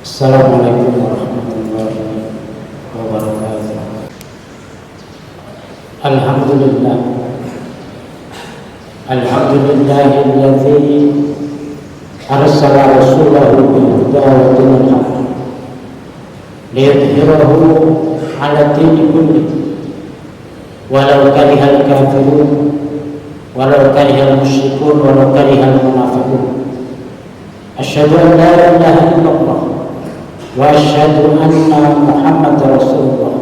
Assalamualaikum warahmatullahi wabarakatuh. Alhamdulillah. Alhamdulillahilladzi arsala rasulahu bil huda wa dinil haqq liyudhhirahu 'ala dini kullihi walau karihal kafirun walau karihal musyrikun walau karihal munafiqun. Asyhadu an la ilaha illallah wa asyhadu anna Muhammadar Rasulullah.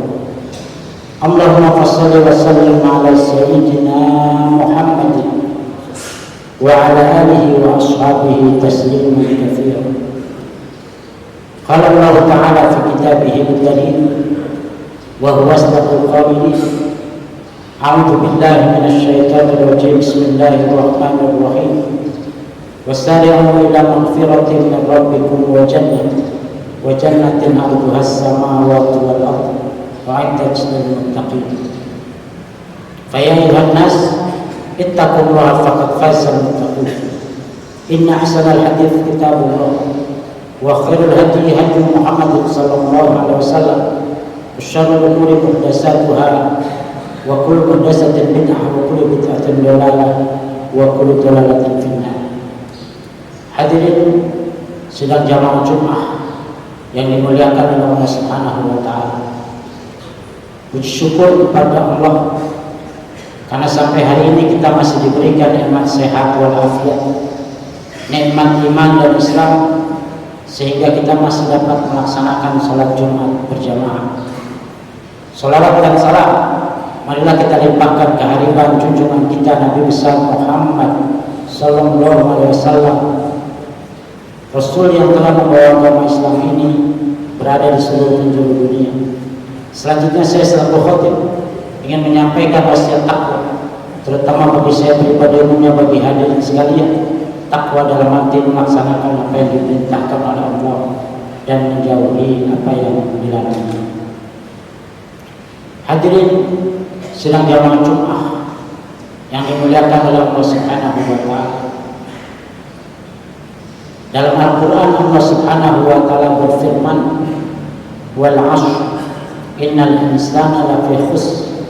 Allahumma shalli wa sallim ala sayyidina Muhammadin wa ala alihi wa ashabihi tasliman katsiran. Qala Allah Ta'ala fi kitabihil karim wa huwa asdaqul qawilin. A'udzu billahi minasy syaithanir rajim. Bismillahirrahmanirrahim. Wasari'u ila maghfiratin min rabbikum wa jannatin 'arduha as-samawati wal ardu wa'iddat lil muttaqin. Fa ya ayyuhan nas ittaqullaha faqad fazal muttaqun. Inna ahsanal hadits kitabullah wa khairul hadi hadi Muhammad sallallahu alaihi wasallam wa syarrul umuri muhdatsatuha wa kullu muhdatsatin bid'ah wa kullu bid'atin dhalalah wa kullu dhalalatin finnar. Hadirin sidang jamaah Jumat yang dimuliakan oleh Allah Subhanahu wa taala. Puji syukur kepada Allah karena sampai hari ini kita masih diberikan nikmat sehat walafiat, nikmat iman dan Islam, sehingga kita masih dapat melaksanakan salat Jumat berjamaah. Salawat dan salam marilah kita limpahkan kehadiran junjungan kita Nabi besar Muhammad sallallahu alaihi wasallam, Rasul yang telah membawa agama Islam ini berada di seluruh penjuru dunia. Selanjutnya saya selaku khotib ingin menyampaikan wasiat takwa, terutama bagi saya pribadi, umumnya bagi hadirin sekalian. Takwa dalam arti melaksanakan apa yang diperintahkan oleh Allah dan menjauhi apa yang dilarang. Hadirin sidang jamaah Jumat yang dimuliakan oleh Allah Subhanahu wa taala. Dalam Al-Quran Allah Subhanahu wa ta'ala berfirman, wal 'ashr innal insana lafi khusr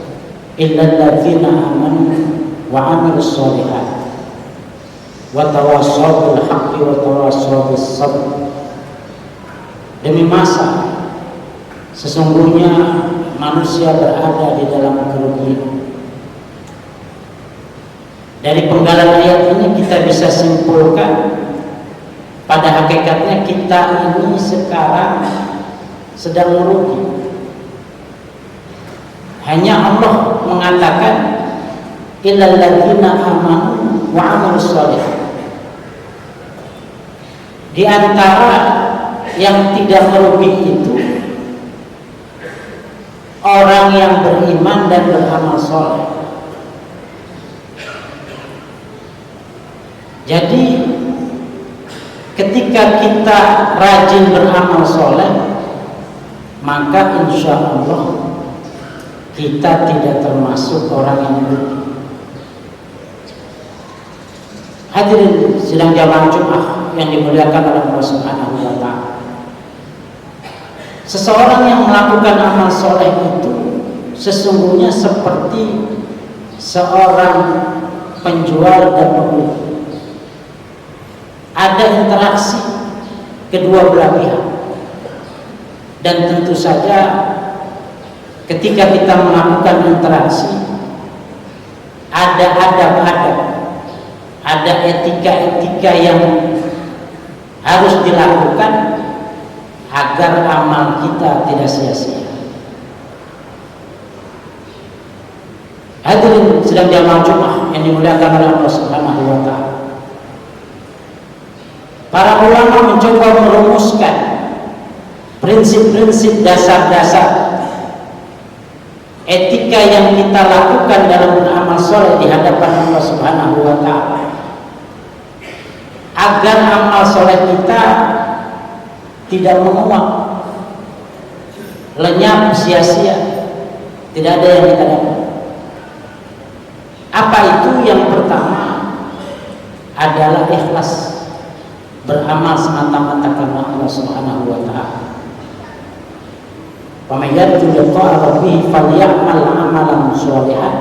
illa alladzina amanu wa 'amilus shalihat wa tawassaw bil haqqi wa tawassaw bis sabr. Demi masa sesungguhnya manusia berada di dalam kerugian. Dari penggalan ayat ini kita bisa simpulkan pada hakikatnya kita ini sekarang sedang merugi. Hanya Allah mengatakan illal ladzina amanu wa 'amilus shalihat. Di antara yang tidak merugi itu orang yang beriman dan beramal saleh. Jadi ketika kita rajin beramal soleh, maka insya Allah kita tidak termasuk orang yang rugi. Hadirin sidang jamaah Jumat yang dimuliakan oleh Allah Subhanahu wa taala. Seseorang yang melakukan amal soleh itu sesungguhnya seperti seorang penjual dan pembeli. Ada interaksi kedua belah pihak, dan tentu saja ketika kita melakukan interaksi ada adab-adab, ada etika-etika yang harus dilakukan agar amal kita tidak sia-sia. Hadirin sedang jamaah Jumat yang dimuliakan oleh Allah Subhanahu wa taala. Para ulama mencoba merumuskan prinsip-prinsip dasar-dasar etika yang kita lakukan dalam beramal soleh di hadapan Allah Subhanahu wa taala, agar amal soleh kita tidak menguap, lenyap, sia-sia, tidak ada yang kita dapat. Apa itu? Yang pertama adalah ikhlas. beramal semata-mata karena Allah Subhanahu wa taala. Wa may yarju liqa'a rabbih falyamal 'amalan shalihan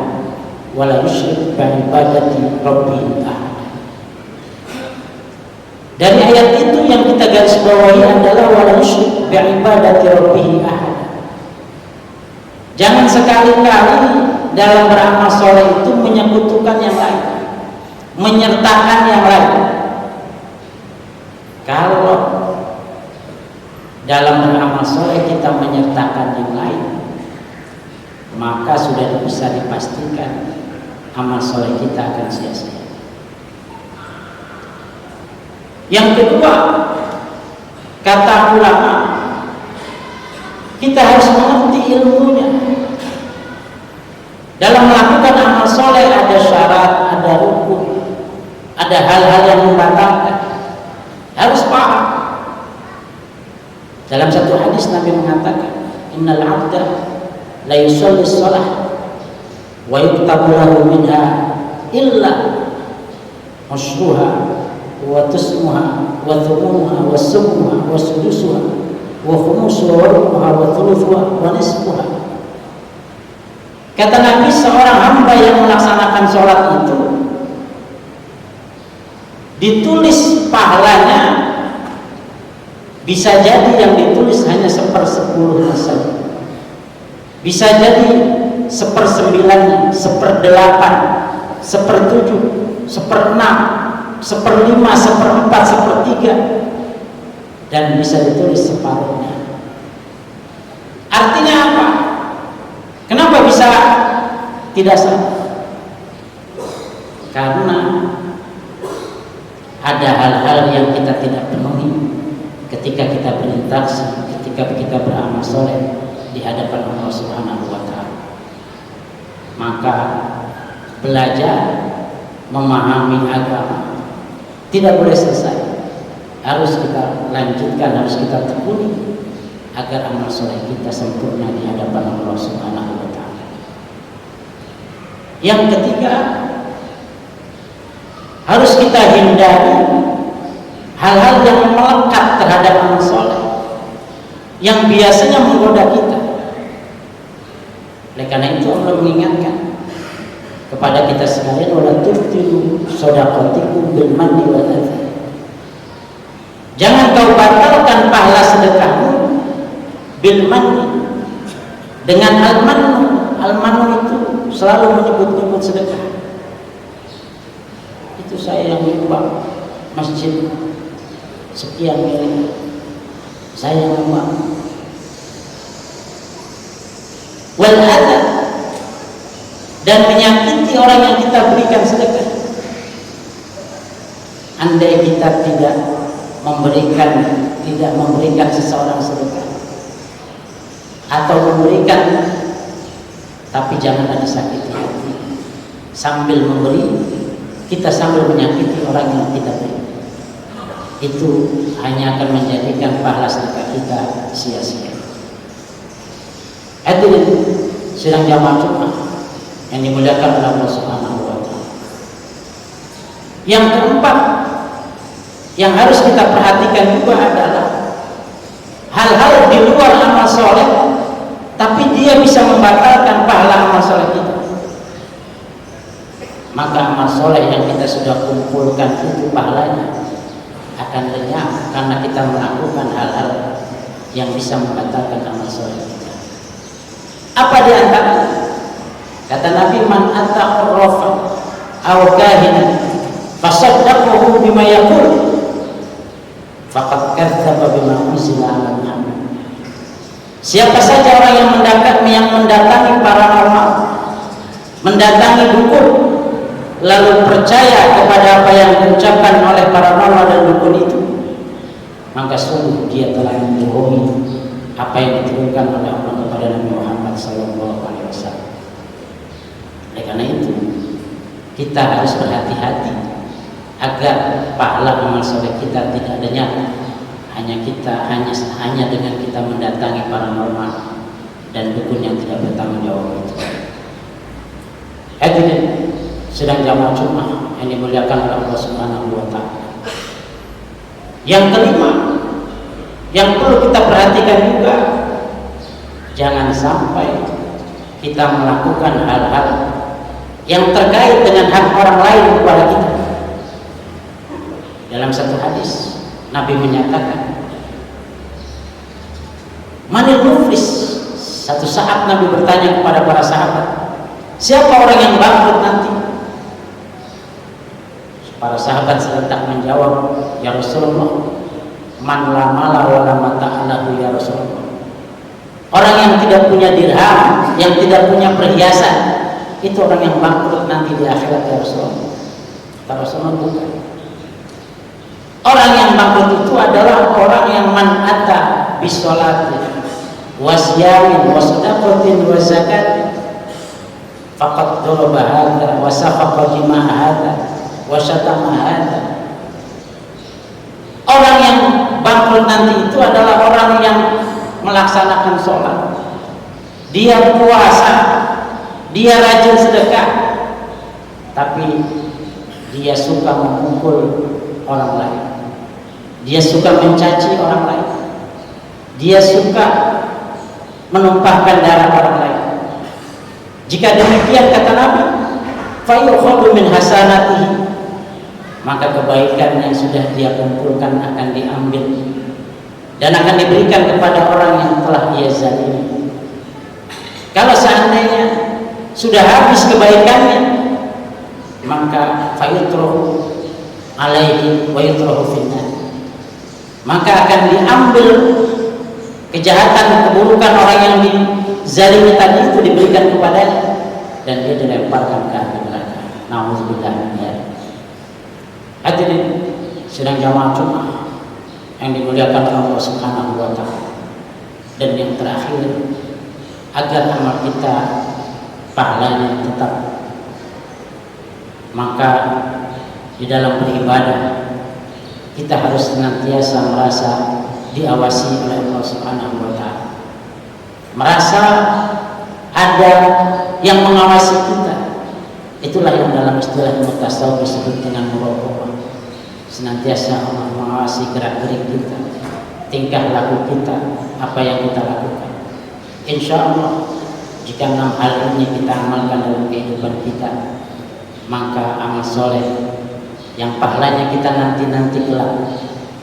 wa la yusyrik bi ibadati rabbih ahad. Dari ayat itu yang kita garis bawahi adalah wa la yusyrik bi ibadati rabbih ahad. Jangan sekali-kali dalam beramal soleh itu menyekutukan yang lain, menyertakan yang lain. Kalau dalam beramal soleh kita menyertakan yang lain, maka sudah bisa dipastikan amal soleh kita akan sia-sia. Yang kedua, kata ulama, kita harus mengerti ilmunya. Dalam melakukan amal soleh ada syarat, ada rukun, ada hal-hal yang membatalkan. Harus paham. Dalam satu hadis Nabi mengatakan, innal 'abda la yusalli shalah wa yuktabu lahu minha illa ushruha wa tusmuha wa thumuha wa submuha wa sudusuha wa khumusuha wa rubuha wa thuluthuha wa nisfuha. Kata Nabi, seorang hamba yang melaksanakan sholat itu ditulis pahalanya bisa jadi yang ditulis hanya 1/10%, bisa jadi 1/9, 1/8, 1/7, 1/6, 1/5, 1/4, 1/3, dan bisa ditulis separuhnya. Artinya apa? Kenapa bisa tidak sama? Karena ada hal-hal yang kita tidak penuhi ketika kita berinteraksi, ketika kita beramal soleh di hadapan Allah Subhanahu wa taala. Maka belajar memahami agama tidak boleh selesai, harus kita lanjutkan, harus kita tekuni agar amal soleh kita sempurna di hadapan Allah Subhanahu wa taala. Yang ketiga, harus kita hindari hal-hal yang melekat terhadap amal soleh yang biasanya menggoda kita. Oleh karena itu Allah mengingatkan kepada kita sekalian, wala tubtilu shadaqatikum bil manni wal adha. Jangan kau batalkan pahala sedekahmu bil manni, dengan al-mannu. Al-mannu itu selalu menyebut-nyebut sedekah. Itu saya yang menyumbang masjid sekian miliar, saya yang menyumbang. Wal adha, dan menyakiti orang yang kita berikan sedekah. Andai kita tidak memberikan seseorang sedekah, atau memberikan tapi jangan ada sakit hati, sambil memberi kita sambil menyakiti orang yang kita beri, itu hanya akan menjadikan pahala sedekah kita sia-sia. Hadirin sidang jamaah Jumat yang dimuliakan oleh Allah Subhanahu wa taala. Yang keempat yang harus kita perhatikan juga adalah hal-hal di luar amal soleh, tapi dia bisa membatalkan pahala amal soleh kita. Maka amal soleh yang kita sudah kumpulkan itu pahalanya akan lenyap karena kita melakukan hal-hal yang bisa membatalkan amal soleh kita. Apa di antaranya? Kata Nabi, man ata urrafan aw kahinan fasaddaqahu bima yaqul faqad kadzdzaba bima unzila 'ala Muhammad. Siapa saja orang yang mendatangi paranormal, mendatangi dukun, lalu percaya kepada apa yang diucapkan oleh paranormal dan dukun itu, maka sungguh dia telah membohongi apa yang diturunkan oleh Allah kepada Nabi Muhammad SAW. Oleh karena itu, kita harus berhati-hati agar pahala amal soleh kita tidak lenyap hanya dengan kita mendatangi paranormal dan dukun yang tidak bertanggung jawab itu. Hadirin sedang jamaah Jumat yang dimuliakan oleh Allah Subhanahu wa taala. Yang kelima, yang perlu kita perhatikan juga, jangan sampai kita melakukan hal-hal yang terkait dengan hak orang lain kepada kita. Dalam satu hadis Nabi menyatakan, manil muflis. Satu saat Nabi bertanya kepada para sahabat, siapa orang yang bangkrut nanti? Para sahabat serentak menjawab, ya Rasulullah, man la mala wa la mata lahu ya Rasulullah. Orang yang tidak punya dirham, yang tidak punya perhiasan, itu orang yang bangkrut nanti di akhirat ya Rasulullah. Kata Rasulullah, bukan. Orang yang bangkrut itu adalah orang yang man ata bisolatin wasyamin wasdaqatin wazakatin faqad daraba hadza wa safaqa jima'a hadza wa syatama hadza. Orang yang bangkrut nanti itu adalah orang yang melaksanakan sholat, dia puasa, dia rajin sedekah, tapi dia suka memukul orang lain, dia suka mencaci orang lain, dia suka menumpahkan darah orang lain. Jika demikian, kata Nabi, fayukhadhu min hasanatihi, maka kebaikan yang sudah dia kumpulkan akan diambil dan akan diberikan kepada orang yang telah ia zalimi. Kalau seandainya sudah habis kebaikannya, maka fayutrahu alaihi wa yutrahu finnar, maka akan diambil kejahatan, keburukan orang yang dizalimi tadi itu diberikan kepadanya dan dia dilemparkan ke api neraka. Nauzubillah min dzalik. Hadirin sedang jamaah Jumat yang dimuliakan Allah Subhanahu wa taala. Dan yang terakhir, agar amal kita pahalanya tetap, maka di dalam beribadah kita harus senantiasa merasa diawasi oleh Allah Subhanahu wa taala. Merasa ada yang mengawasi kita. Itulah yang dalam istilah ilmu tasawuf disebut dengan muraqabah. Senantiasa Allah mengawasi gerak-gerik kita, tingkah laku kita, apa yang kita lakukan. Insya Allah jika 6 hal ini kita amalkan dalam kehidupan kita, maka amal soleh yang pahalanya kita nanti kelak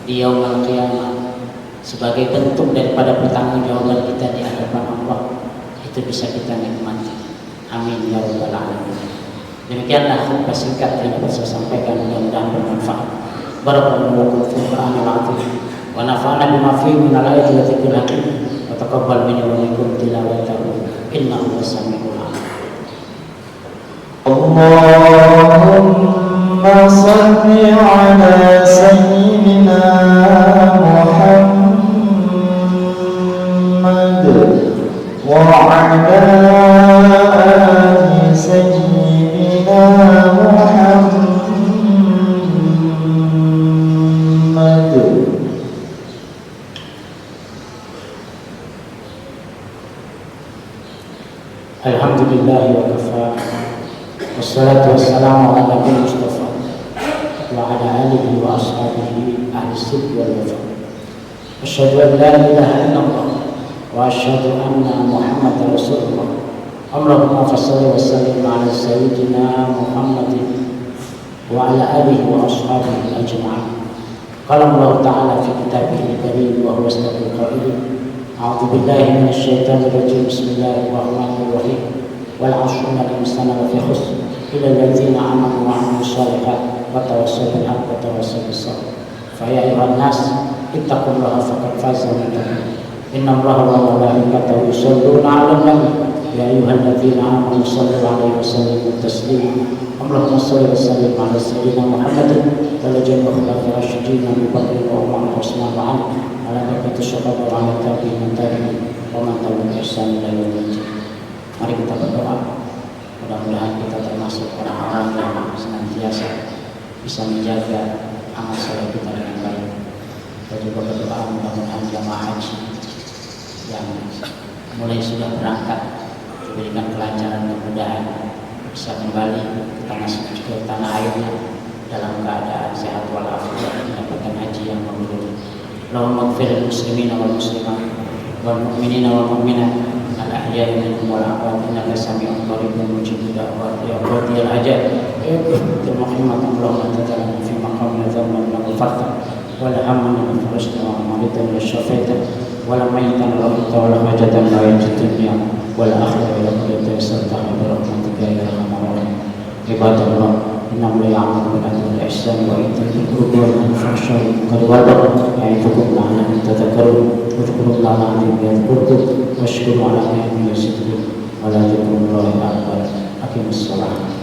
di yaumul qiyamah sebagai bentuk daripada pertanggungjawaban kita di hadapan Allah, itu bisa kita nikmati. Amin ya rabbal alamin. Demikianlah khutbah singkat yang dapat saya sampaikan, mudah-mudahan bermanfaat. Barakallahu fiikum wa nafa'ana wa nafa'ana bima fihi min al-ayati wa dzikril hakim wa taqabbal minni wa minkum tilawatahu innahu was-sami'ul 'alim. Allahumma shalli ala sayyidina Muhammad wa ala ali sayyidina Muhammad. Alhamdulillah wa kafa, wassalatu wassalamu ala nabiyil mustafa wa ala alihi wa ashabihi ahli sidq wal wafa. Asyhadu an la ilaha illallah wa asyhadu anna Muhammadar Rasulullah. Allahumma shalli wa sallim ala sayyidina Muhammadin wa ala alihi wa ashabihi ajma'in. Qala Allah ta'ala fi kitabihil karim wa huwa asdaqul qailin. A'udzu billahi minasy syaithanir rajim. Bismillahirrahmanirrahim. Wal 'ashri innal insana lafi khusr illa alladzina amanu wa 'amilus shalihat wa tawassaw bil haqqi wa tawassaw bis sabr. Fa ya ayyuhan nas ittaqullaha faqad faza man taqwa. Innallaha wa malaikatahu yusholluna 'alan nabi ya ayyuhalladzina amanu shallu 'alaihi wa sallimu taslima. Allahumma shalli wa sallim 'ala sayyidina Muhammadin wa ala jami'i khulafa'ir rasyidin Abu Bakr wa Umar wa Utsman wa 'Ali ala barakati syuhada wa ala tabi'in wa man tabi'ahum bi ihsan ila yaumil qiyamah. Mari kita berdoa, mudah-mudahan kita termasuk orang-orang yang senantiasa bisa menjaga amal soleh kita dengan baik. Kita juga berdoa mudah-mudahan jamaah haji yang mulai sudah berangkat diberikan kelancaran, kemudahan bisa kembali ke tanah airnya dalam keadaan sehat walafiat mendapatkan haji yang mabrur. Allahumma ighfir lil muslimin wal muslimat wal mu'minin wal mu'minat al ahya'i minhum wal amwat innaka sami'un qaribun mujibud da'wat ya qadiyal hajat ya Muhammad Allahumma tajalna fi maqamina dhamman wa ghafarta wa la hamman min farajta wa maridan wa shafaita wa la mayitan rabbita wa la hajatan la yajidunya wa la akhira ila qadiyata yassartaha bi rahmatika ya arhamar rahimin. Ibadallah innahu la ya'muru bil 'adli wal ihsani wa ita'i dhil qurba wal fahsya'i wal munkari wal baghi ya'idukum la'allakum tadhakkarun udhkurullaha al-'azima yadhkurkum washkuru 'ala ni'amihi yazidkum wa la dhikrullahi akbar. Aqimus shalah.